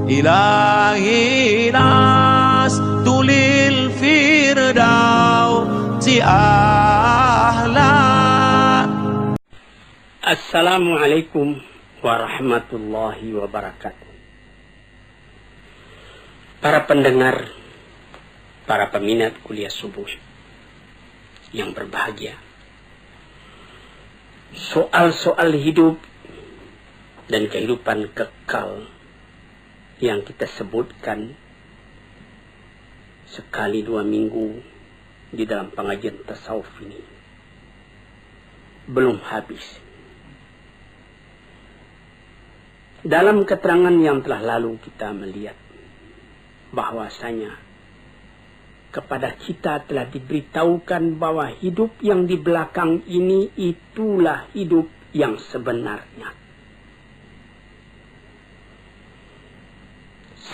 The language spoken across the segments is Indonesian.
إلهي لست للفردوس أهلا. Assalamualaikum warahmatullahi wabarakatuh. Para pendengar, para peminat kuliah subuh yang berbahagia, soal-soal hidup dan kehidupan kekal yang kita sebutkan sekali 2 minggu di dalam pengajian tasawuf ini belum habis. Dalam keterangan yang telah lalu kita melihat bahwasanya kepada kita telah diberitahukan bahwa hidup yang di belakang ini itulah hidup yang sebenarnya.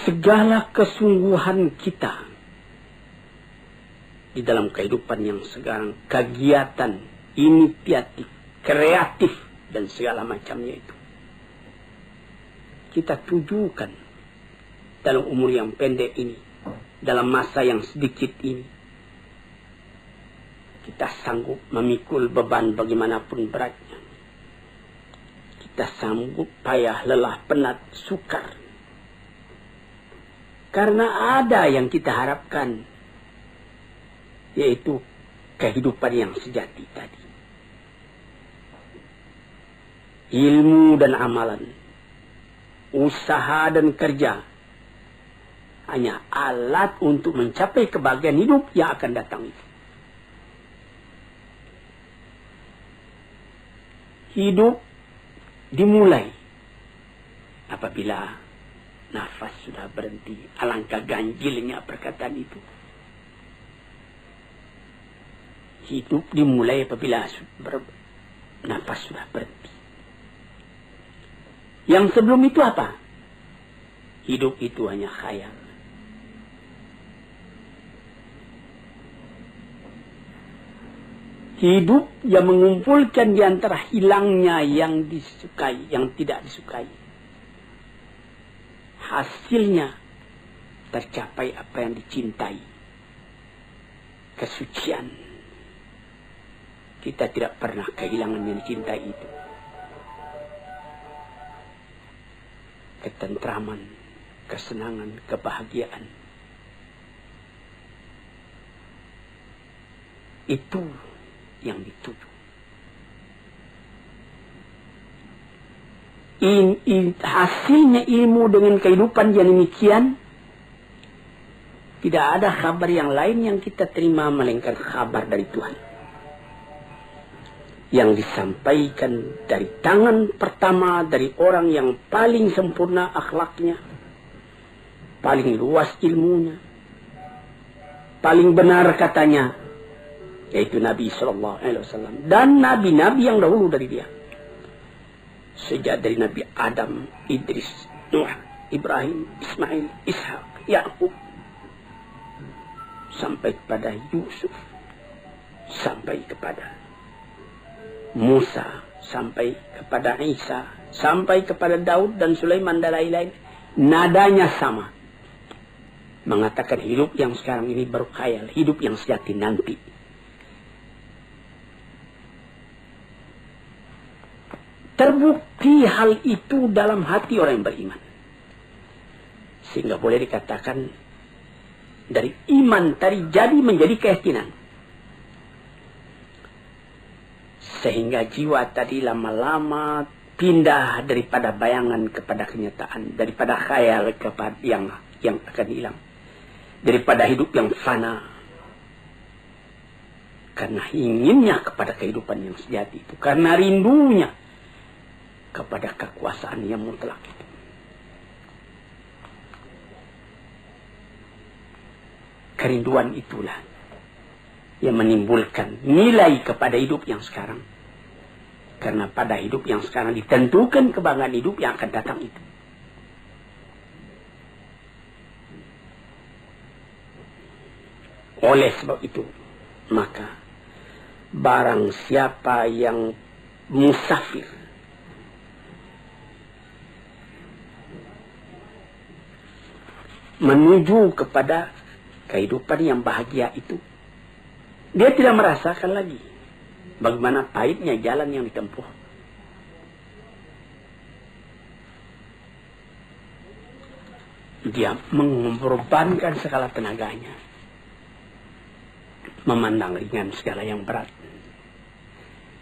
Segala kesungguhan kita di dalam kehidupan yang sekarang, kegiatan, inisiatif, kreatif, dan segala macamnya itu, kita tujukan dalam umur yang pendek ini, dalam masa yang sedikit ini. Kita sanggup memikul beban bagaimanapun beratnya. Kita sanggup payah, lelah, penat, sukar. Karena ada yang kita harapkan, yaitu kehidupan yang sejati tadi. Ilmu dan amalan, usaha dan kerja hanya alat untuk mencapai kebahagiaan hidup yang akan datang itu. Hidup dimulai apabila nafas sudah berhenti. Alangkah ganjilnya perkataan itu. Hidup dimulai apabila nafas sudah berhenti. Yang sebelum itu apa? Hidup itu hanya khayal. Hidup yang mengumpulkan di antara hilangnya yang disukai, yang tidak disukai. Hasilnya tercapai apa yang dicintai. Kesucian. Kita tidak pernah kehilangan yang dicintai itu. Ketentraman, kesenangan, kebahagiaan. Itu yang dituju. Hasilnya ilmu dengan kehidupan yang demikian, tidak ada kabar yang lain yang kita terima melainkan kabar dari Tuhan. Yang disampaikan dari tangan pertama dari orang yang paling sempurna akhlaknya, paling luas ilmunya, paling benar katanya, yaitu Nabi SAW dan nabi-nabi yang dahulu dari dia. Sejak dari Nabi Adam, Idris, Nuh, Ibrahim, Ismail, Ishak, Yakub, sampai kepada Yusuf, sampai kepada Musa, sampai kepada Isa, sampai kepada Daud dan Sulaiman dan lain-lain. Nadanya sama. Mengatakan hidup yang sekarang ini baru khayal, hidup yang sejati nanti. Terbukti hal itu dalam hati orang yang beriman. Sehingga boleh dikatakan dari iman tadi jadi menjadi keyakinan. Sehingga jiwa tadi lama-lama pindah daripada bayangan kepada kenyataan, daripada khayal kepada yang akan hilang, daripada hidup yang fana. Karena inginnya kepada kehidupan yang sejati itu, karena rindunya kepada kekuasaan yang mutlak itu. Kerinduan itulah yang menimbulkan nilai kepada hidup yang sekarang. Karena pada hidup yang sekarang ditentukan kebahagiaan hidup yang akan datang itu. Oleh sebab itu, maka barang siapa yang musafir menuju kepada kehidupan yang bahagia itu, dia tidak merasakan lagi bagaimana pahitnya jalan yang ditempuh. Dia mengorbankan segala tenaganya, memandang ringan segala yang berat,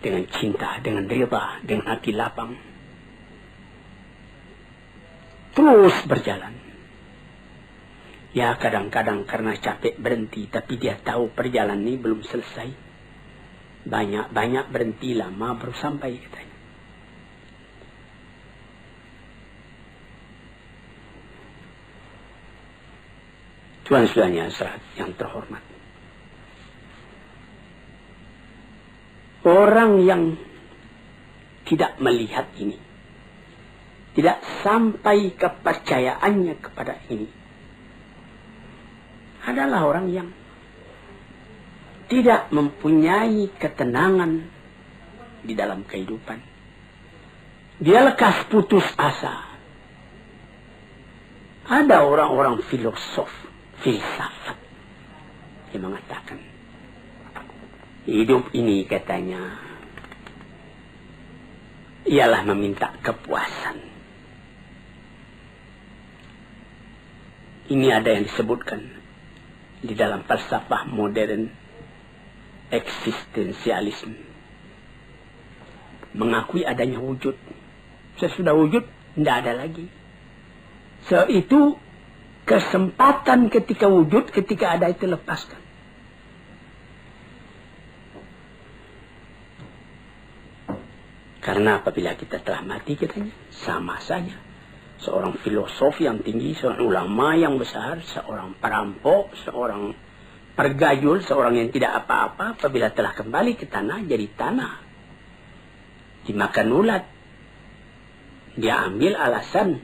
dengan cinta, dengan rida, dengan hati lapang, terus berjalan. Ya, kadang-kadang karena capek berhenti, tapi dia tahu perjalanan ini belum selesai. Banyak berhenti, lama baru sampai, katanya. Tuan-tuannya yang terhormat, orang yang tidak melihat ini, tidak sampai kepercayaannya kepada ini, adalah orang yang tidak mempunyai ketenangan di dalam kehidupan. Dia lekas putus asa. Ada orang-orang filsafat yang mengatakan, hidup ini, katanya, ialah meminta kepuasan. Ini ada yang disebutkan di dalam falsafah modern, eksistensialisme. Mengakui adanya wujud. Sesudah wujud, tidak ada lagi. Itu kesempatan ketika wujud, ketika ada itu lepaskan. Karena apabila kita telah mati, katanya, sama saja. Seorang filosof yang tinggi, seorang ulama yang besar, seorang perampok, seorang pergayul, seorang yang tidak apa-apa, apabila telah kembali ke tanah, jadi tanah. Dimakan ulat. Dia ambil alasan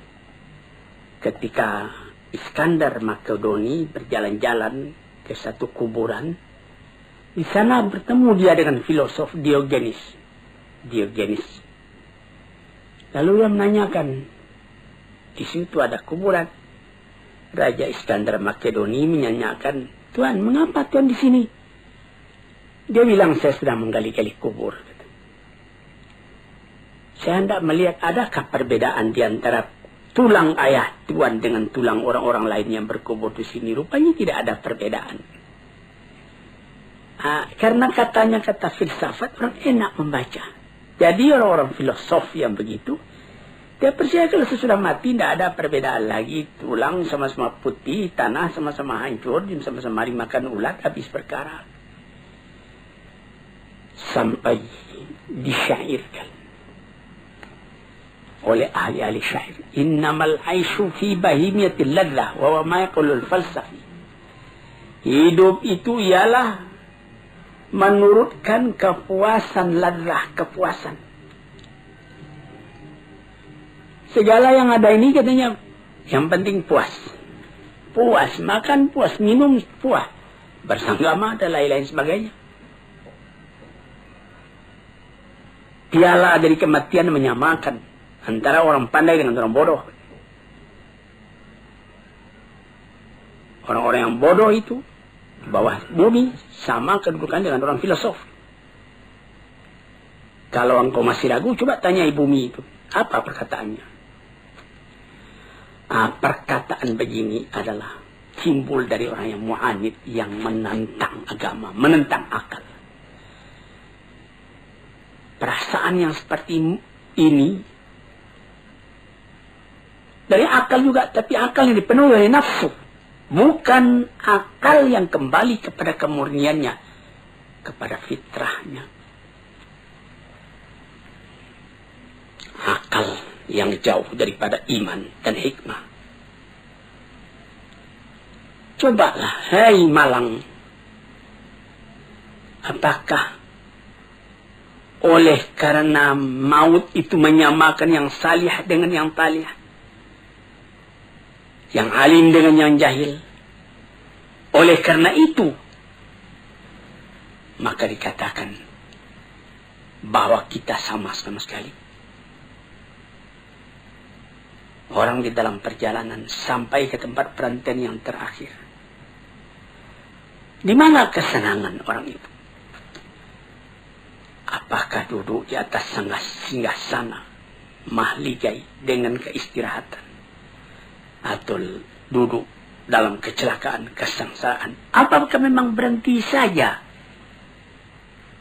ketika Iskandar Makedoni berjalan-jalan ke satu kuburan. Di sana bertemu dia dengan filosof Diogenes. Lalu dia menanyakan, di situ ada kuburan. Raja Iskandar Makedoni menanyakan, Tuan, mengapa Tuan di sini? Dia bilang, saya sedang menggali-gali kubur. Saya hendak melihat adakah perbedaan di antara tulang ayah Tuan dengan tulang orang-orang lain yang berkubur di sini. Rupanya tidak ada perbedaan. Karena katanya kata filsafat, orang enak membaca. Jadi orang-orang filosof yang begitu, dia percaya kalau sesudah mati tidak ada perbedaan lagi. Tulang sama-sama putih, tanah sama-sama hancur, sama-sama dimakan ulat, habis perkara. Sampai disyairkan oleh ahli-ahli syair, innamal aisyu fi bahimiyatil ladzah wa ma yaqulul falsafi. Hidup itu ialah menurutkan kepuasan, ladzah, kepuasan. Segala yang ada ini, katanya, yang penting puas. Puas makan, puas minum, puas bersanggama dan lain-lain sebagainya. Piala dari kematian menyamakan antara orang pandai dengan orang bodoh. Orang-orang yang bodoh itu di bawah bumi sama kedudukan dengan orang filosof. Kalau engkau masih ragu, coba tanyai bumi itu. Apa perkataannya? Perkataan begini adalah simbol dari orang yang mu'anid, yang menentang agama, menentang akal. Perasaan yang seperti ini dari akal juga, tapi akal yang dipenuhi oleh nafsu. Bukan akal yang kembali kepada kemurniannya, kepada fitrahnya. Akal yang jauh daripada iman dan hikmah. Cobalah, hai Malang, apakah oleh karena maut itu menyamakan yang salih dengan yang talih, yang alim dengan yang jahil? Oleh karena itu, maka dikatakan bahwa kita sama sekali. orang di dalam perjalanan sampai ke tempat perantauan yang terakhir. Di mana kesenangan orang itu? Apakah duduk di atas singgasana mahligai dengan keistirahatan, atau duduk dalam kecelakaan, kesengsaraan? Apakah memang berhenti saja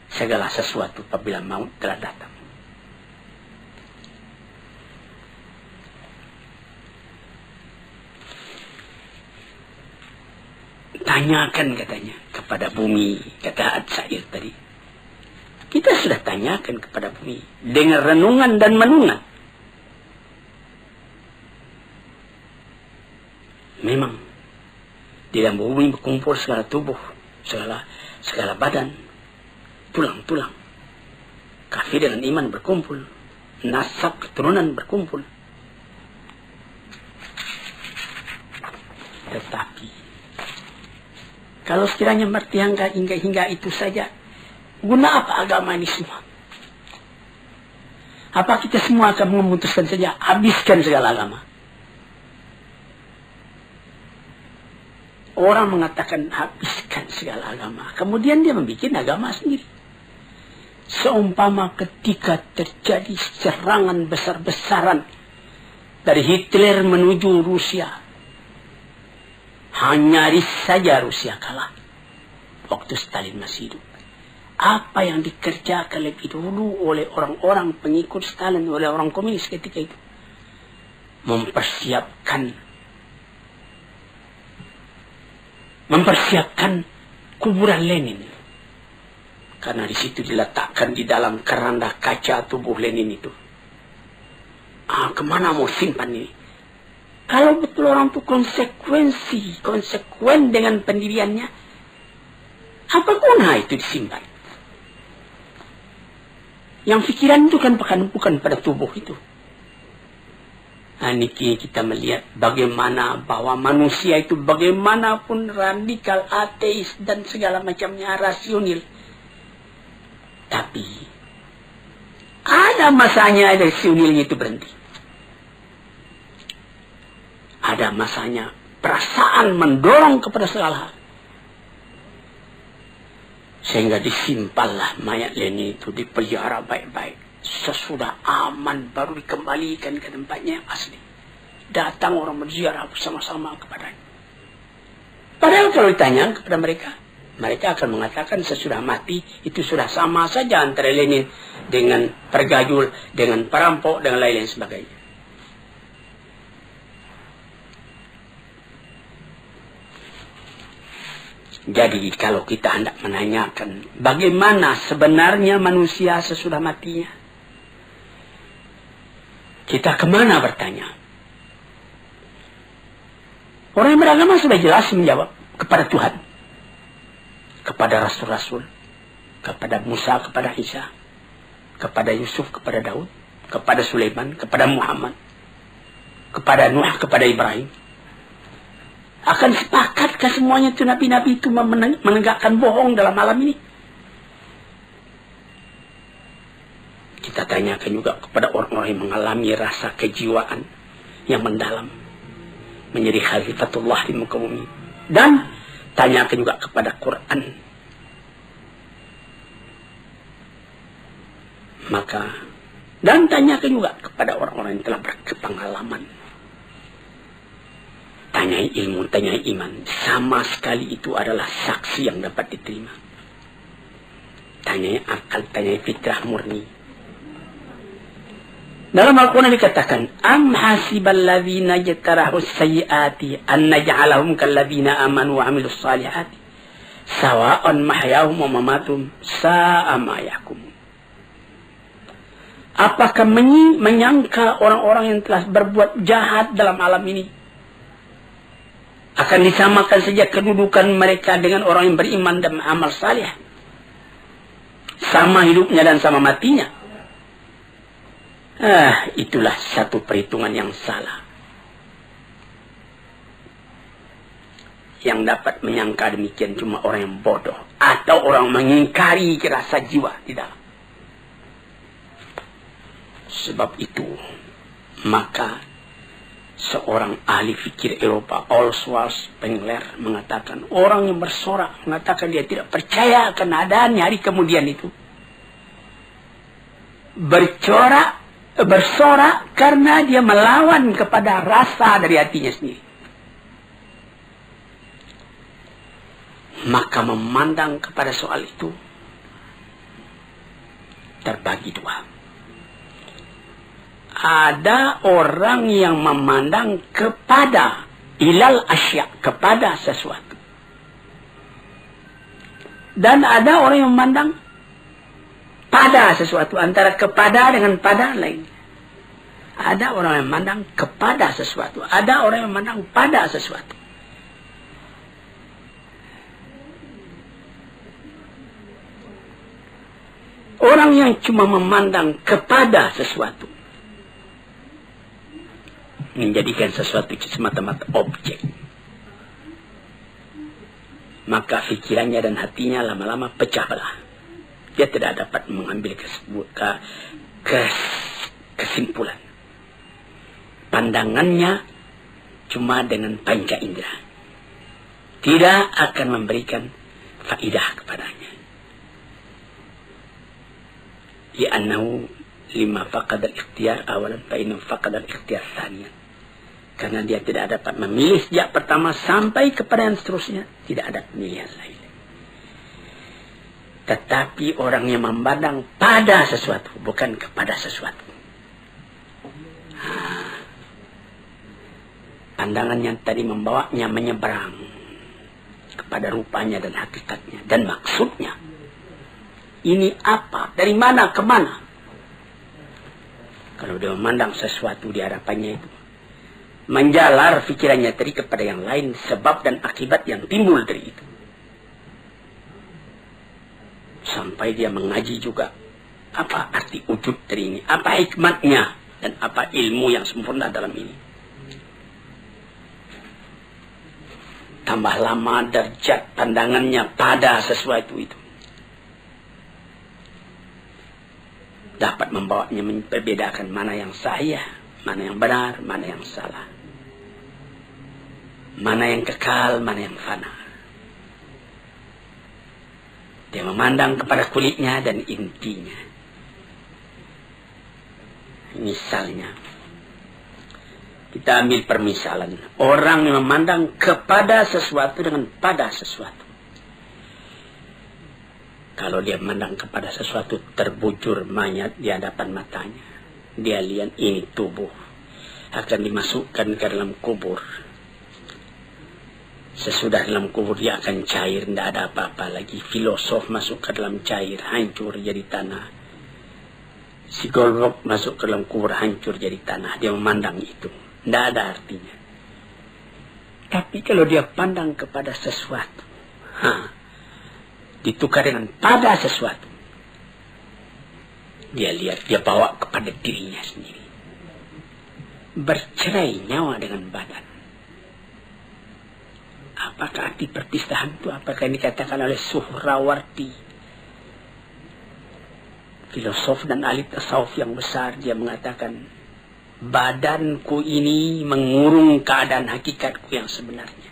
segala sesuatu apabila maut telah datang? Tanyakan katanya kepada bumi, kata At-Sa'ir tadi. Kita sudah tanyakan kepada bumi dengan renungan dan menungan. Memang di dalam bumi berkumpul segala tubuh, segala badan, tulang-tulang. Kafir dengan iman berkumpul, nasab keturunan berkumpul. Tetapi kalau sekiranya bertiangga hingga itu saja, guna apa agama ini semua? Apa kita semua akan memutuskan saja, habiskan segala agama? Orang mengatakan habiskan segala agama, kemudian dia membuat agama sendiri. Seumpama ketika terjadi serangan besar-besaran dari Hitler menuju Rusia, nyaris saja Rusia kalah waktu Stalin masih hidup. Apa yang dikerjakan lebih dulu oleh orang-orang pengikut Stalin, oleh orang komunis ketika itu? Mempersiapkan kuburan Lenin. Karena di situ diletakkan di dalam keranda kaca tubuh Lenin itu. Kemana mau simpan ini? Kalau betul orang itu konsekuen dengan pendiriannya, apa guna itu disimpan? Yang pikiran itu kan bukan pada tubuh itu. Niki kita melihat bagaimana bahwa manusia itu bagaimanapun radikal, ateis dan segala macamnya rasional. Tapi ada masanya rasionalnya itu berhenti. Ada masanya perasaan mendorong kepada segala hal. Sehingga disimpanlah mayat Lenin itu, dipelihara baik-baik. Sesudah aman baru dikembalikan ke tempatnya yang asli. Datang orang berziarah bersama-sama kepadanya. Padahal kalau ditanya kepada mereka, mereka akan mengatakan sesudah mati itu sudah sama saja antara Lenin dengan pergajul, dengan perampok, dan lain-lain sebagainya. Jadi kalau kita hendak menanyakan bagaimana sebenarnya manusia sesudah matinya, kita kemana bertanya? Orang yang beragama sudah jelas menjawab kepada Tuhan, kepada Rasul-Rasul, kepada Musa, kepada Isa, kepada Yusuf, kepada Daud, kepada Sulaiman, kepada Muhammad, kepada Nuh, kepada Ibrahim. Akan sepakatkah semuanya itu nabi-nabi itu menegakkan bohong dalam alam ini? Kita tanyakan juga kepada orang-orang yang mengalami rasa kejiwaan yang mendalam, menjadi khalifatullah di muka bumi. Dan tanyakan juga kepada Quran. Dan tanyakan juga kepada orang-orang yang telah berpengalaman. Tanyai ilmu, tanyai iman. Sama sekali itu adalah saksi yang dapat diterima. Tanyai akal, tanyai fitrah murni. Dalam Al-Quran dikatakan, Am hasibal ladhina jatarahu sayyiati an naj'alahum kalladhina amanu wa amilus salihati sawa'an mahyahum wa mamatum sa'a ma yahkumun. Apakah menyangka orang-orang yang telah berbuat jahat dalam alam ini akan disamakan saja kedudukan mereka dengan orang yang beriman dan amal salih? Sama hidupnya dan sama matinya. Itulah satu perhitungan yang salah. Yang dapat menyangka demikian cuma orang yang bodoh atau orang mengingkari rasa jiwa di dalam. Sebab itu, maka Seorang ahli fikir Eropa, Oswald Spengler, mengatakan orang yang bersorak, mengatakan dia tidak percaya akan adanya hari kemudian itu. Bersorak karena dia melawan kepada rasa dari hatinya sendiri. Maka memandang kepada soal itu terbagi dua. Ada orang yang memandang kepada ilal asya, kepada sesuatu. Dan ada orang yang memandang pada sesuatu, antara kepada dengan pada lain. Ada orang yang memandang kepada sesuatu, ada orang yang memandang pada sesuatu. Orang yang cuma memandang kepada sesuatu, menjadikan sesuatu semata-mata objek, maka pikirannya dan hatinya lama-lama pecah belah. Dia tidak dapat mengambil kesimpulan. Pandangannya cuma dengan panca indera, tidak akan memberikan faidah kepadanya. Li'annahu lima faqad al-ikhtiyar awalan fa innahu faqad al-ikhtiyar thaniyan. Karena dia tidak dapat memilih sejak pertama sampai kepada yang seterusnya, tidak ada pemilihan lain. Tetapi orang yang memandang pada sesuatu, bukan kepada sesuatu. Pandangan yang tadi membawanya menyeberang kepada rupanya dan hakikatnya dan maksudnya. Ini apa? Dari mana ke mana? Kalau dia memandang sesuatu di hadapannya itu, menjalar pikirannya tadi kepada yang lain, sebab dan akibat yang timbul dari itu. Sampai dia mengaji juga apa arti wujud dari ini, apa hikmatnya, dan apa ilmu yang sempurna dalam ini. Tambah lama derajat pandangannya pada sesuatu itu, dapat membawanya membedakan mana yang sahih, mana yang benar, mana yang salah, mana yang kekal, mana yang fana. Dia memandang kepada kulitnya dan intinya. Misalnya, kita ambil permisalan orang yang memandang kepada sesuatu dengan pada sesuatu. Kalau dia memandang kepada sesuatu, terbujur mayat di hadapan matanya. Dia lihat ini tubuh akan dimasukkan ke dalam kubur. Sesudah dalam kubur dia akan cair, tidak ada apa-apa lagi. Filosof masuk ke dalam cair, hancur jadi tanah. Psikolog masuk ke dalam kubur, hancur jadi tanah. Dia memandang itu, tidak ada artinya. Tapi kalau dia pandang kepada sesuatu, ditukar dengan pada sesuatu, dia lihat, dia bawa kepada dirinya sendiri. Bercerai nyawa dengan badan. Apakah arti perpisahan itu? Apakah yang dikatakan oleh Suhrawardi, filosof dan ahli tasawuf yang besar? Dia mengatakan, badanku ini mengurung keadaan hakikatku yang sebenarnya.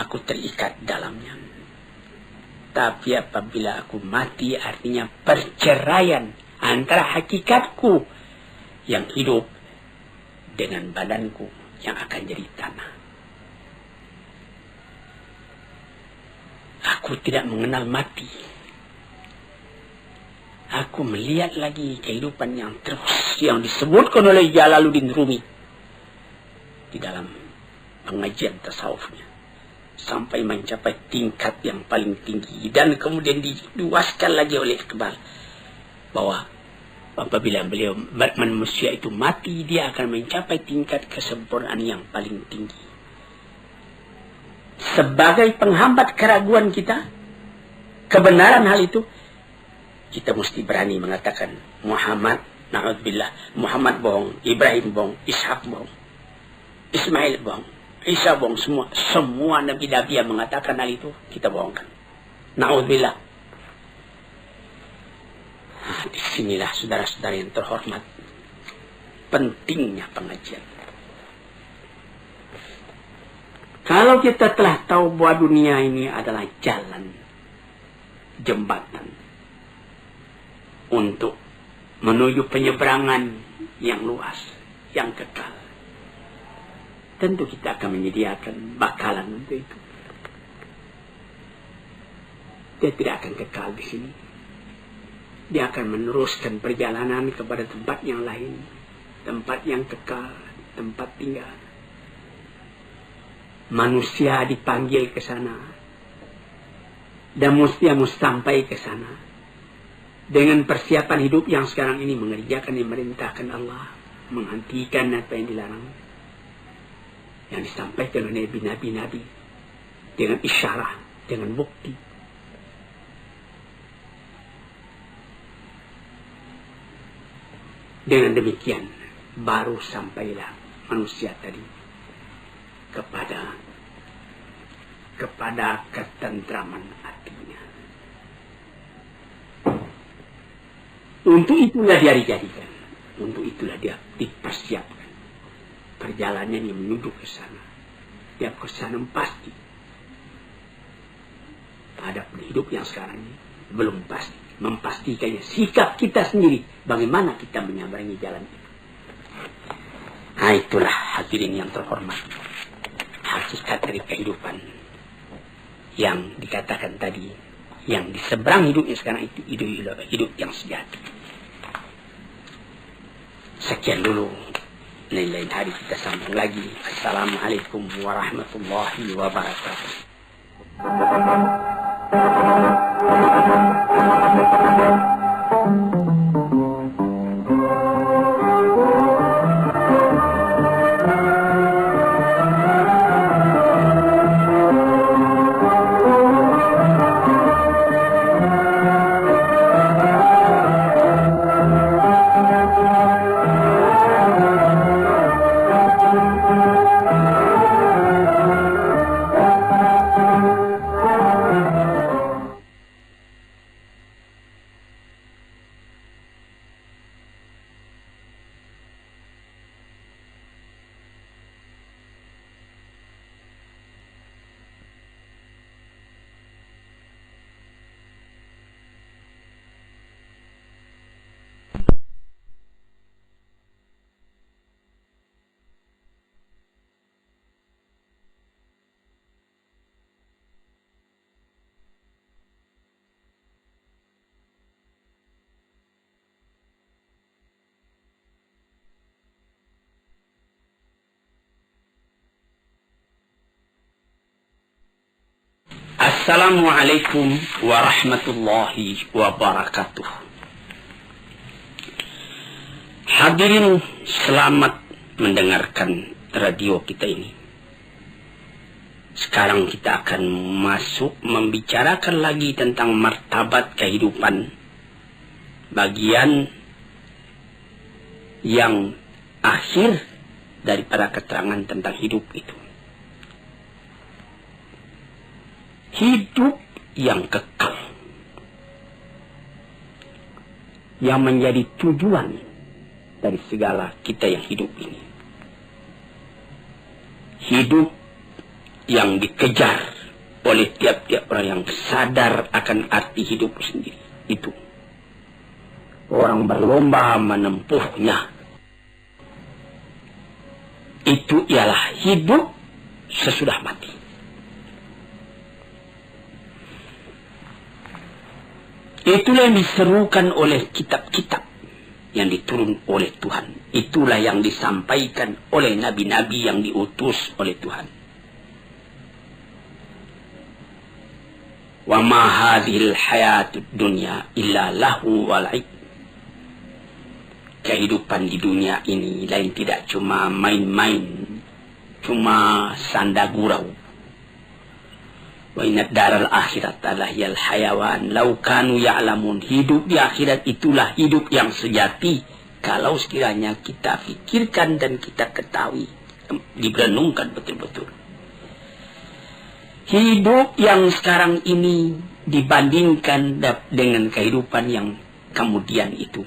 Aku terikat dalamnya. Tapi apabila aku mati, artinya perceraian antara hakikatku yang hidup dengan badanku yang akan jadi tanah. Aku tidak mengenal mati. Aku melihat lagi kehidupan yang terus, yang disebutkan oleh Jalaluddin Rumi di dalam pengajian tasawufnya, sampai mencapai tingkat yang paling tinggi. Dan kemudian diluaskan lagi oleh Iqbal bahwa apabila beliau manusia itu mati, dia akan mencapai tingkat kesempurnaan yang paling tinggi. Sebagai penghambat keraguan kita, kebenaran hal itu, kita mesti berani mengatakan Muhammad, na'udzubillah, Muhammad bohong, Ibrahim bohong, Ishak bohong, Ismail bohong, Isa bohong, semua nabi-nabi yang mengatakan hal itu kita bohongkan. Na'udzubillah. Disinilah saudara-saudara yang terhormat, pentingnya pengajian. Kalau kita telah tahu bahwa dunia ini adalah jalan, jembatan untuk menuju penyeberangan yang luas, yang kekal, tentu kita akan menyediakan bakalan untuk itu. Dia tidak akan kekal di sini. Dia akan meneruskan perjalanan kepada tempat yang lain, tempat yang kekal, tempat tinggal. Manusia dipanggil ke sana, dan mesti sampai ke sana dengan persiapan hidup yang sekarang ini, mengerjakan yang merintahkan Allah, menghentikan apa yang dilarang, yang disampaikan oleh nabi-nabi dengan isyarat, dengan bukti. Dengan demikian baru sampailah manusia tadi kepada ketentraman hatinya. Untuk itulah dia dijadikan, untuk itulah dia dipersiapkan perjalanan yang menuju ke sana. Dia ke sana pasti. Pada hidup yang sekarang ini belum pasti. Memastikannya sikap kita sendiri, bagaimana kita menyeberangi jalan itu. Nah, itulah hadirin yang terhormat, hakikat dari kehidupan yang dikatakan tadi, yang di seberang hidupnya sekarang itu hidup yang sejati. Sekian dulu, lain-lain hari kita sambung lagi. Assalamualaikum warahmatullahi wabarakatuh. Assalamualaikum warahmatullahi wabarakatuh. Hadirin, selamat mendengarkan radio kita ini. Sekarang kita akan masuk membicarakan lagi tentang martabat kehidupan, bagian yang akhir daripada keterangan tentang hidup itu. Hidup yang kekal, yang menjadi tujuan dari segala kita yang hidup ini. Hidup yang dikejar oleh tiap-tiap orang yang sadar akan arti hidup sendiri. Itu orang berlomba menempuhnya. Itu ialah hidup sesudah mati. Itulah yang diserukan oleh kitab-kitab yang diturun oleh Tuhan. Itulah yang disampaikan oleh nabi-nabi yang diutus oleh Tuhan. Wa ma hadhil hayatud dunya illa lahu wa la'ib. Kehidupan di dunia ini lain tidak cuma main-main, cuma sanda gurau. Wa inna daral akhirat alahiyal hayawan law kanu ya'lamun. Hidup di akhirat itulah hidup yang sejati kalau sekiranya kita fikirkan dan kita ketahui, direnungkan betul-betul. Hidup yang sekarang ini dibandingkan dengan kehidupan yang kemudian itu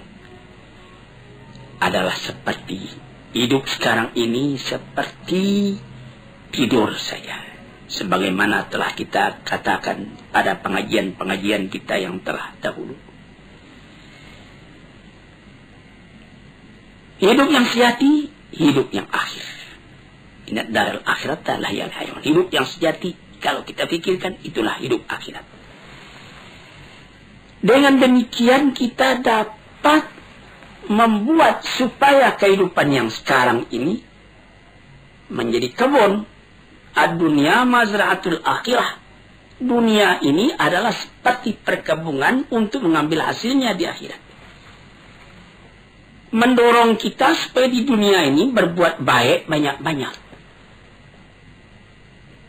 adalah seperti hidup sekarang ini seperti tidur saja. sebagaimana telah kita katakan pada pengajian-pengajian kita yang telah dahulu. Hidup yang sejati, hidup yang akhir. Inna daral akhirat adalah yang hayawan. Hidup yang sejati, kalau kita pikirkan, itulah hidup akhirat. Dengan demikian kita dapat membuat supaya kehidupan yang sekarang ini menjadi kebun. Ad-dunya mazra'atul akhirah. Dunia ini adalah seperti perkebunan untuk mengambil hasilnya di akhirat. Mendorong kita supaya di dunia ini berbuat baik banyak-banyak.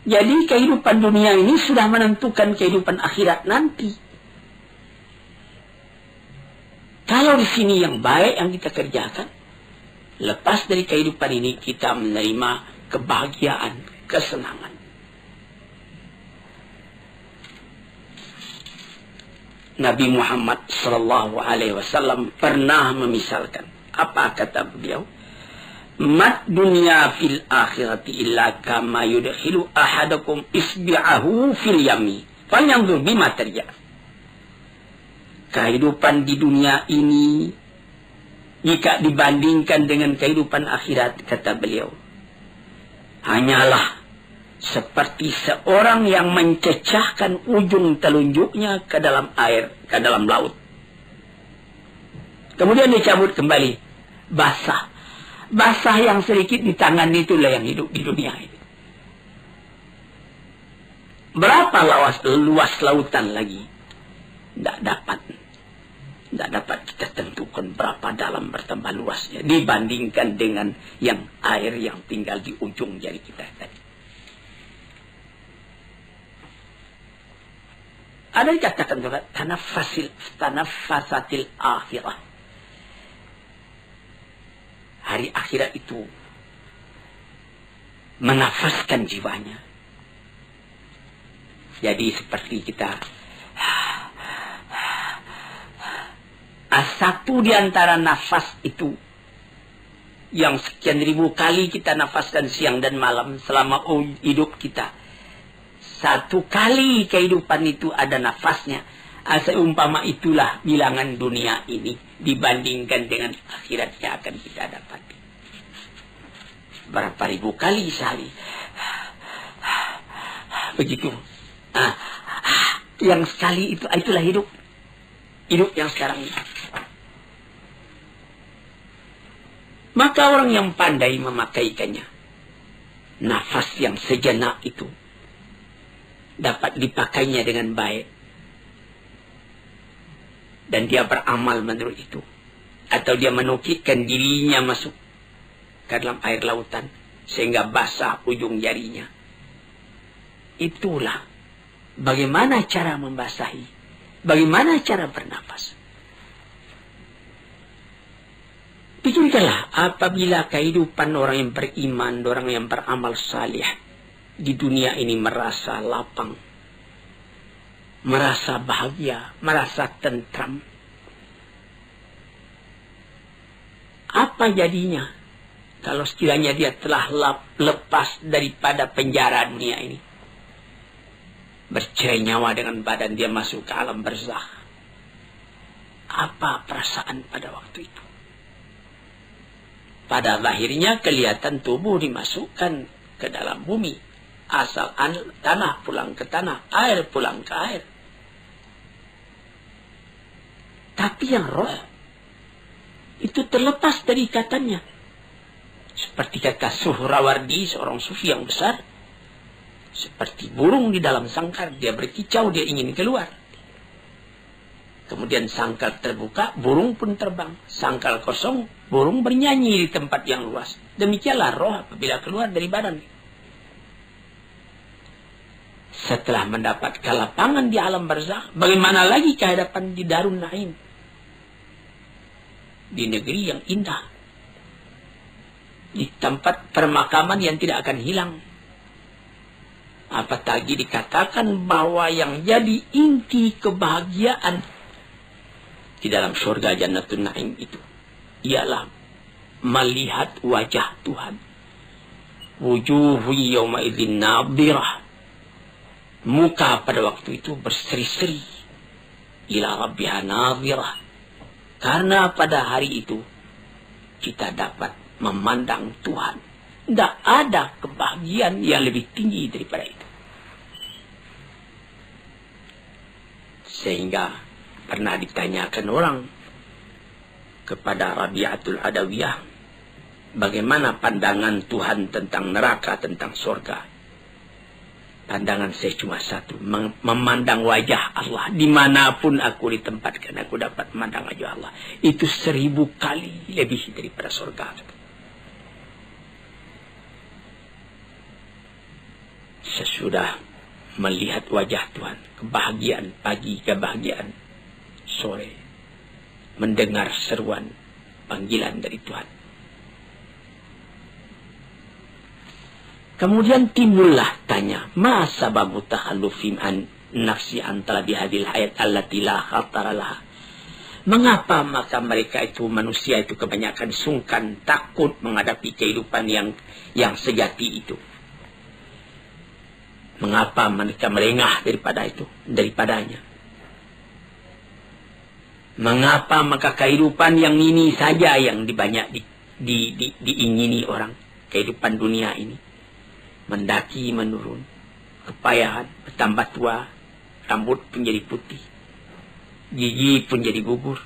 Jadi kehidupan dunia ini sudah menentukan kehidupan akhirat nanti. Kalau di sini yang baik yang kita kerjakan, lepas dari kehidupan ini kita menerima kebahagiaan, kesenangan. Nabi Muhammad sallallahu alaihi wasallam pernah memisalkan. Apa kata beliau? Mat dunya fil akhirati illa kama yudkhilu ahadakum isbi'ahu fil yami. Falyanzur bima tarja. Kehidupan di dunia ini jika dibandingkan dengan kehidupan akhirat, kata beliau, hanyalah seperti seorang yang mencecahkan ujung telunjuknya ke dalam air, ke dalam laut. Kemudian dicabut kembali, basah. Basah yang sedikit di tangan itulah yang hidup di dunia ini. Berapa luas lautan lagi? Tidak dapat kita tentukan berapa dalam bertambah luasnya dibandingkan dengan yang air yang tinggal di ujung jari kita tadi. Ada dikatakan juga tanafasatil akhirah. Hari akhirat itu menafaskan jiwanya. Jadi seperti kita satu di antara nafas itu yang sekian ribu kali kita nafaskan siang dan malam selama hidup kita. Satu kali kehidupan itu ada nafasnya. Seumpama itulah bilangan dunia ini dibandingkan dengan akhirat yang akan kita dapati. Berapa ribu kali sehari. Begitu. Yang sekali itu, itulah hidup. Hidup yang sekarang ini. Maka orang yang pandai memakaikannya, nafas yang sejenak itu dapat dipakainya dengan baik. Dan dia beramal menurut itu. Atau dia menukikkan dirinya masuk ke dalam air lautan sehingga basah ujung jarinya. Itulah bagaimana cara membasahi, bagaimana cara bernafas. Pikirkanlah apabila kehidupan orang yang beriman, orang yang beramal salih di dunia ini merasa lapang, merasa bahagia, merasa tentram. Apa jadinya kalau sekiranya dia telah lepas daripada penjara dunia ini? Bercerai nyawa dengan badan dia masuk ke alam barzakh. Apa perasaan pada waktu itu? Pada lahirnya kelihatan tubuh dimasukkan ke dalam bumi. Asal tanah pulang ke tanah, air pulang ke air. Tapi yang roh itu terlepas dari ikatannya. Seperti kata Suhrawardi, seorang sufi yang besar. Seperti burung di dalam sangkar, dia berkicau, dia ingin keluar. Kemudian sangkar terbuka, burung pun terbang. Sangkar kosong, burung bernyanyi di tempat yang luas. Demikianlah roh apabila keluar dari badan. Setelah mendapat kelapangan di alam barzakh, bagaimana lagi kehadapan di Darun Naim? Di negeri yang indah. Di tempat permakaman yang tidak akan hilang. Apalagi dikatakan bahwa yang jadi inti kebahagiaan di dalam surga Jannatul Naim itu ialah melihat wajah Tuhan. Wujuhu yawma idzin nadhirah muka pada waktu itu berseri-seri. Ila rabbiha nadhirah. Karena pada hari itu kita dapat memandang Tuhan. Tidak ada kebahagiaan yang lebih tinggi daripada itu. Sehingga pernah ditanyakan orang kepada Rabi'atul Adawiyah, bagaimana pandangan Tuhan tentang neraka, tentang surga. Pandangan saya cuma satu, memandang wajah Allah. Dimanapun aku ditempatkan, aku dapat memandang wajah Allah. Itu 1000 kali lebih daripada surga. Sesudah melihat wajah Tuhan, kebahagiaan pagi, kebahagiaan sore, mendengar seruan panggilan dari Tuhan. Kemudian timbullah tanya, ma sababu takhallufin an nafsi antara bihadil hayat allati la khatara laha. Mengapa maka mereka itu, manusia itu kebanyakan sungkan, takut menghadapi kehidupan yang sejati itu? Mengapa mereka melengah daripadanya? Mengapa maka kehidupan yang ini saja yang diingini orang, kehidupan dunia ini? Mendaki menurun, kepayahan, bertambah tua, rambut pun jadi putih, gigi pun jadi gugur.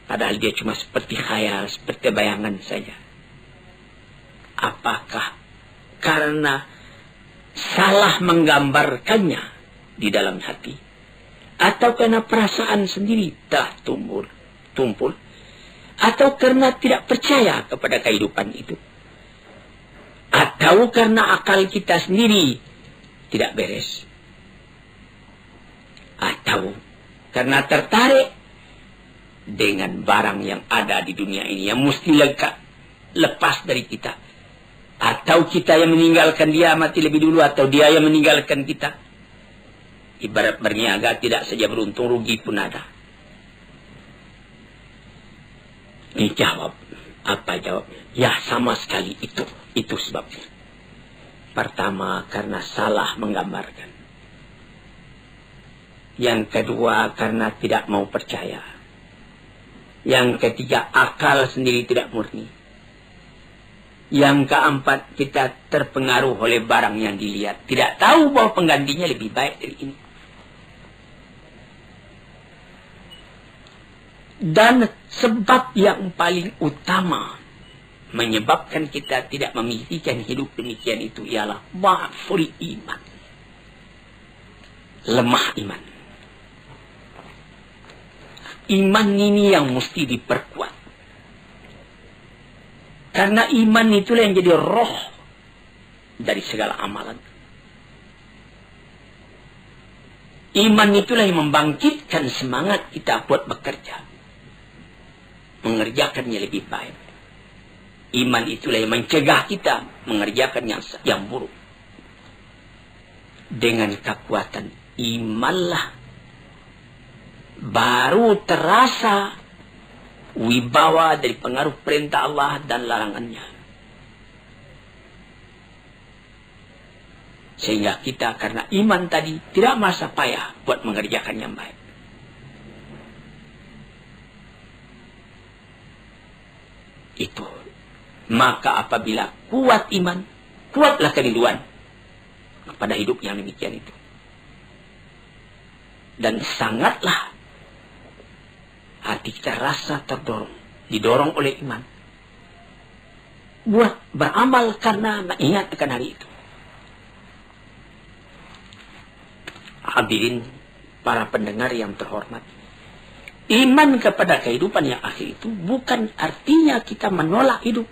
Padahal dia cuma seperti khayal, seperti bayangan saja. Apakah karena salah menggambarkannya di dalam hati, atau karena perasaan sendiri telah tumpul, atau karena tidak percaya kepada kehidupan itu, atau karena akal kita sendiri tidak beres, atau karena tertarik dengan barang yang ada di dunia ini yang mesti lepas dari kita, atau kita yang meninggalkan dia mati lebih dulu, atau dia yang meninggalkan kita. Ibarat berniaga, tidak saja beruntung, rugi pun ada. Ini jawab. Apa jawabnya? Ya, sama sekali itu sebabnya. Pertama, karena salah menggambarkan. Yang kedua, karena tidak mau percaya. Yang ketiga, akal sendiri tidak murni. Yang keempat, kita terpengaruh oleh barang yang dilihat. Tidak tahu bahwa penggantinya lebih baik dari ini. Dan sebab yang paling utama menyebabkan kita tidak memikirkan hidup demikian itu ialah dha'ful iman. Lemah iman. Iman ini yang mesti diperkuat. Karena iman itulah yang jadi roh dari segala amalan. Iman itulah yang membangkitkan semangat kita buat bekerja, mengerjakannya lebih baik. Iman itulah yang mencegah kita mengerjakan yang buruk. Dengan kekuatan imanlah baru terasa wibawa dari pengaruh perintah Allah dan larangannya. Sehingga kita karena iman tadi tidak merasa payah buat mengerjakan yang baik. Itu. Maka apabila kuat iman, kuatlah kerinduan kepada hidup yang demikian itu. Dan sangatlah hati kita rasa didorong oleh iman. Buat beramal karena ingat akan hari itu. Hadirin para pendengar yang terhormat. Iman kepada kehidupan yang akhir itu bukan artinya kita menolak hidup.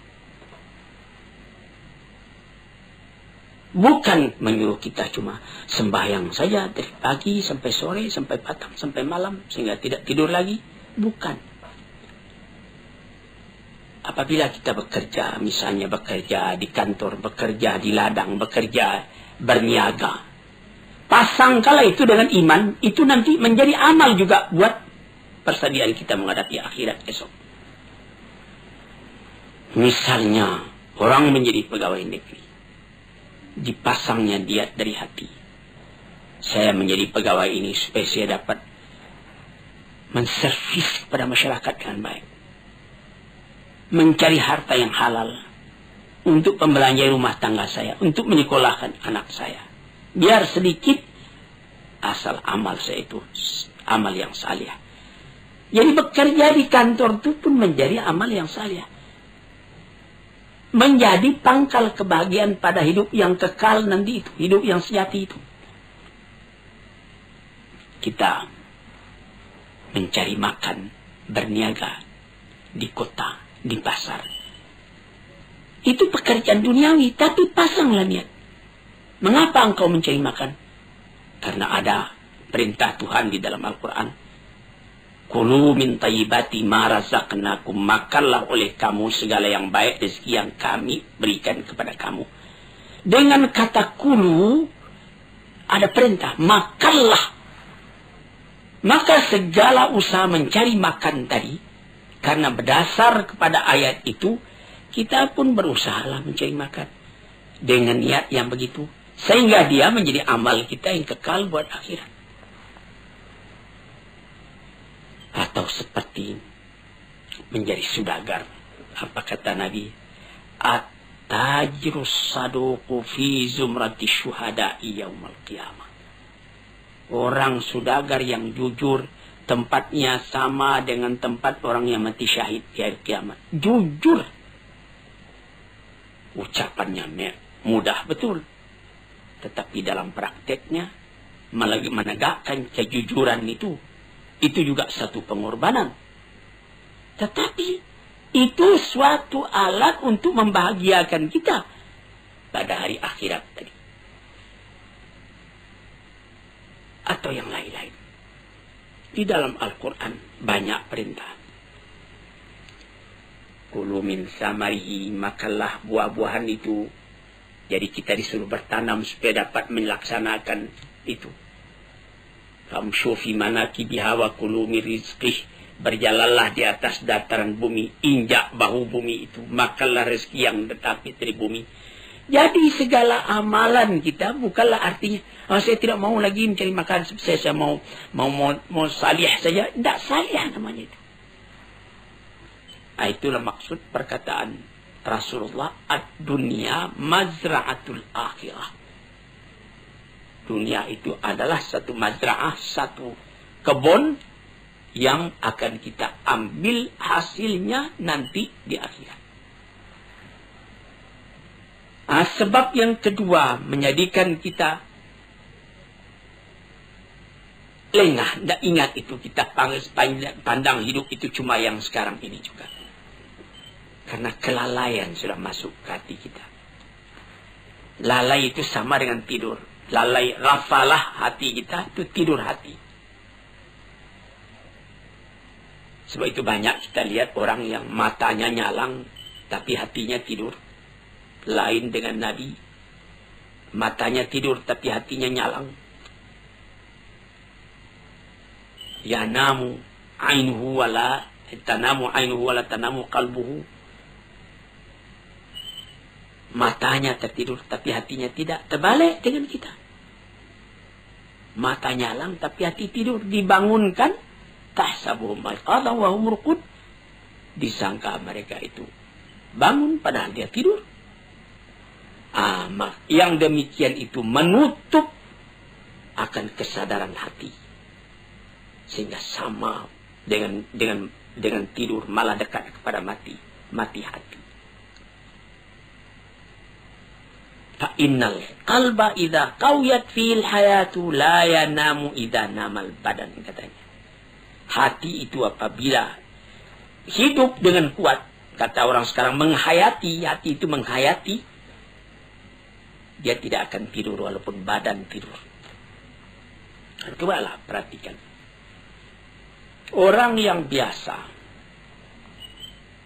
Bukan menyuruh kita cuma sembahyang saja dari pagi sampai sore, sampai petang, sampai malam, sehingga tidak tidur lagi. Bukan. Apabila kita bekerja, misalnya bekerja di kantor, bekerja di ladang, bekerja berniaga, pasangkala itu dengan iman, itu nanti menjadi amal juga buat persediaan kita menghadapi akhirat esok. Misalnya, orang menjadi pegawai negeri. dipasangnya diat dari hati. Saya menjadi pegawai ini supaya saya dapat menservis kepada masyarakat dengan baik. Mencari harta yang halal untuk pembelanjaan rumah tangga saya, untuk menyekolahkan anak saya. Biar sedikit, asal amal saya itu amal yang salih. Jadi bekerja di kantor itu pun menjadi amal yang salih. Menjadi pangkal kebahagiaan pada hidup yang kekal nanti itu, hidup yang sejati itu. Kita mencari makan, berniaga di kota, di pasar. Itu pekerjaan duniawi, tapi pasanglah niat. Mengapa engkau mencari makan? Karena ada perintah Tuhan di dalam Al-Quran. Kulu min tayyibati ma razaqnakum, makanlah oleh kamu segala yang baik rezeki yang kami berikan kepada kamu. Dengan kata kulu ada perintah, makanlah. Maka segala usaha mencari makan tadi, karena berdasar kepada ayat itu, kita pun berusahalah mencari makan dengan niat yang begitu, sehingga dia menjadi amal kita yang kekal buat akhirat. Atau seperti menjadi saudagar. Apa kata Nabi? At-tajrus saduqu fi zumrati syuhada'i yaumal qiyamah. Orang saudagar yang jujur, tempatnya sama dengan tempat orang yang mati syahid di hari kiamat. Jujur. Ucapannya mudah betul. Tetapi dalam prakteknya, menegakkan kejujuran itu juga satu pengorbanan. Tetapi itu suatu alat untuk membahagiakan kita pada hari akhirat tadi. Atau yang lain-lain. Di dalam Al-Quran banyak perintah. Kulu min samarihi, makanlah buah-buahan itu. Jadi kita disuruh bertanam supaya dapat melaksanakan itu. Famshu fi manakibiha wa kulu min rizqih, berjalanlah di atas dataran bumi, injak bahu bumi itu, makanlah rezeki yang tetapi dari bumi. Jadi segala amalan kita bukanlah artinya saya tidak mau lagi mencari makan, saya mau salih saja. Tidak salih namanya itu. Itulah maksud perkataan Rasulullah, ad-dunya mazra'atul akhirah. Dunia itu adalah satu mazra'ah, satu kebun yang akan kita ambil hasilnya nanti di akhirat. Sebab yang kedua menjadikan kita lengah, tidak ingat itu, kita pandang hidup itu cuma yang sekarang ini juga. Karena kelalaian sudah masuk ke hati kita. Lalai itu sama dengan tidur. Lalai, rafalah hati kita, itu tidur hati. Sebab itu banyak kita lihat orang yang matanya nyalang, tapi hatinya tidur. Lain dengan Nabi. Matanya tidur, tapi hatinya nyalang. Yanamu ainuhu wala tanamu qalbuhu. Matanya tertidur, tapi hatinya tidak. Terbalik dengan kita. Mata nyalang, tapi hati tidur. Dibangunkan, tahsabuhum aiqadhan wa hum ruqud. Disangka mereka itu bangun, padahal dia tidur. Yang demikian itu menutup akan kesadaran hati. Sehingga sama dengan tidur, malah dekat kepada mati hati. Fa innal qalba idza qawiyat fil hayatu la yanamu idza namal badan, katanya. Hati itu apabila hidup dengan kuat, kata orang sekarang menghayati, hati itu menghayati, dia tidak akan tidur walaupun badan tidur. Cobalah perhatikan. Orang yang biasa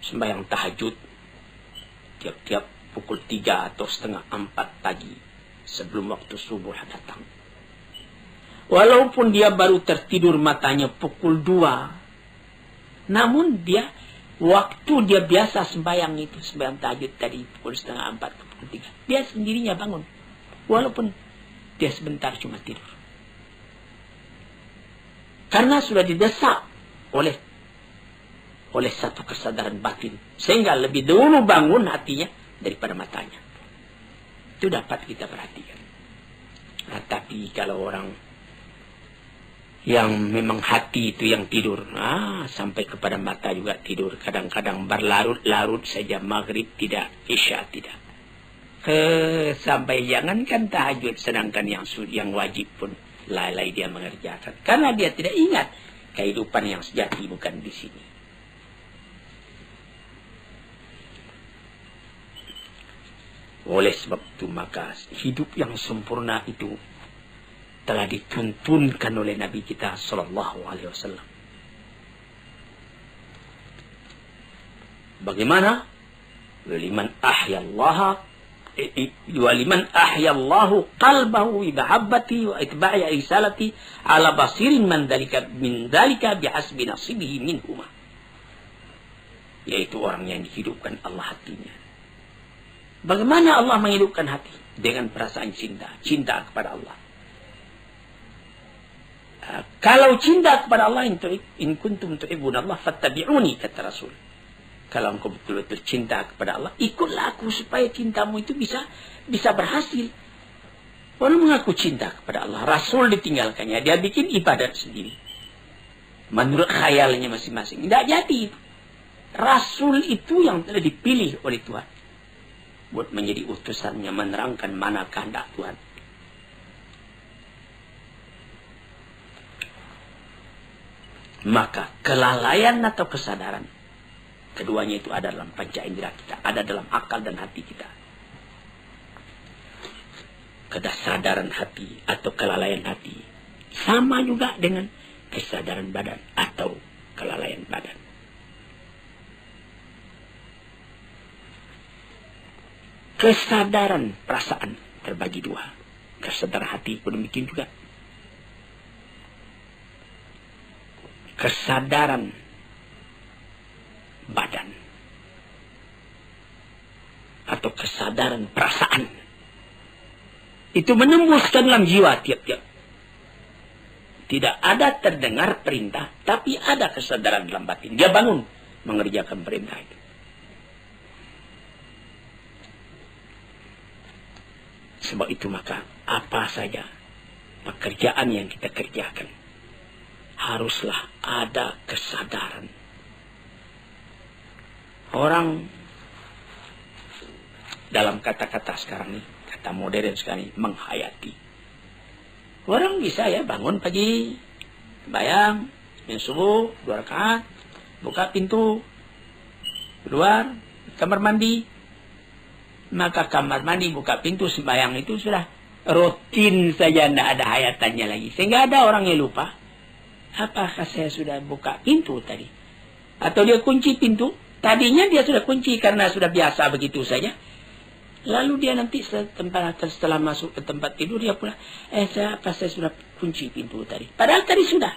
sembahyang tahajud tiap-tiap pukul 3 atau setengah 4 pagi sebelum waktu subuh datang. Walaupun dia baru tertidur matanya pukul 2, namun dia waktu dia biasa sembahyang itu, sembahyang tahajud tadi pukul setengah 4 ke pukul 3, dia sendirinya bangun. walaupun dia sebentar cuma tidur. Karena sudah didesak oleh satu kesadaran batin, sehingga lebih dulu bangun hatinya daripada matanya. Itu dapat kita perhatikan. Nah, tapi kalau orang yang memang hati itu yang tidur, sampai kepada mata juga tidur, kadang-kadang berlarut-larut saja, maghrib tidak, isya tidak. Sampai jangankan tahajud, sedangkan yang wajib pun lalai dia mengerjakan. Karena dia tidak ingat kehidupan yang sejati bukan di sini. Oleh sebab itu maka hidup yang sempurna itu telah dituntunkan oleh Nabi kita Sallallahu Alaihi Wasallam. Bagaimana? Waliman ahyallahu qalbahu bi mahabbati wa itba'i risalati ala basirin min dalika bihasbi nasibihi minhuma. Yaitu orang yang dihidupkan Allah hatinya. Bagaimana Allah menghidupkan hati? Dengan perasaan cinta kepada Allah. Kalau cinta kepada Allah, in kuntum tuhibbunallah fattabi'uni, kata Rasul. Kalau engkau betul-betul cinta kepada Allah, ikutlah aku supaya cintamu itu bisa berhasil. Orang mengaku cinta kepada Allah, Rasul ditinggalkannya, dia bikin ibadat sendiri. Menurut khayalnya masing-masing. Tidak jadi. Rasul itu yang telah dipilih oleh Tuhan buat menjadi utusannya, menerangkan mana kehendak Tuhan. Maka kelalaian atau kesadaran, keduanya itu ada dalam panca indera kita, ada dalam akal dan hati kita. Kesadaran hati atau kelalaian hati sama juga dengan kesadaran badan atau kelalaian badan. Kesadaran perasaan terbagi dua. Kesadaran hati pun demikian juga. Kesadaran badan atau kesadaran perasaan itu menembus ke dalam jiwa tiap-tiap. Tidak ada terdengar perintah, tapi ada kesadaran dalam batin. Dia bangun mengerjakan perintah itu. Sebab itu maka apa saja pekerjaan yang kita kerjakan haruslah ada kesadaran. Orang dalam kata-kata sekarang ini, kata modern sekarang ini, menghayati. Orang bisa ya bangun pagi, bayang, subuh, 2 rakaat, buka pintu, keluar, kamar mandi. Maka kamar mandi, buka pintu, sembahyang itu sudah rutin saja, tidak ada hayatannya lagi. Sehingga ada orang yang lupa, apakah saya sudah buka pintu tadi? Atau dia kunci pintu, tadinya dia sudah kunci karena sudah biasa begitu saja. Lalu dia nanti setelah masuk ke tempat tidur, dia pula, saya sudah kunci pintu tadi. Padahal tadi sudah.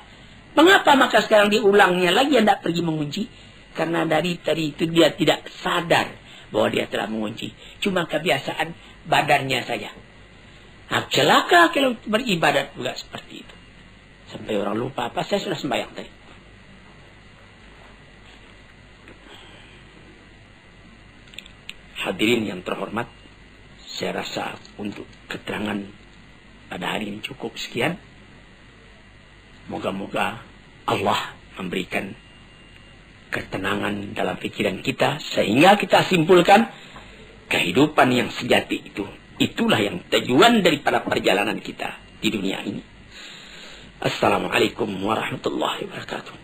Mengapa maka sekarang diulangnya lagi, dia tidak pergi mengunci? Karena dari tadi itu dia tidak sadar bahwa dia telah mengunci. Cuma kebiasaan badannya saja. Nah, celaka kalau beribadat juga seperti itu. Sampai orang lupa, saya sudah sembahyang tadi. Hadirin yang terhormat, saya rasa untuk keterangan pada hari ini cukup sekian. Moga-moga Allah memberikan ketenangan dalam pikiran kita, sehingga kita simpulkan kehidupan yang sejati itu. Itulah yang tujuan daripada perjalanan kita di dunia ini. Assalamualaikum warahmatullahi wabarakatuh.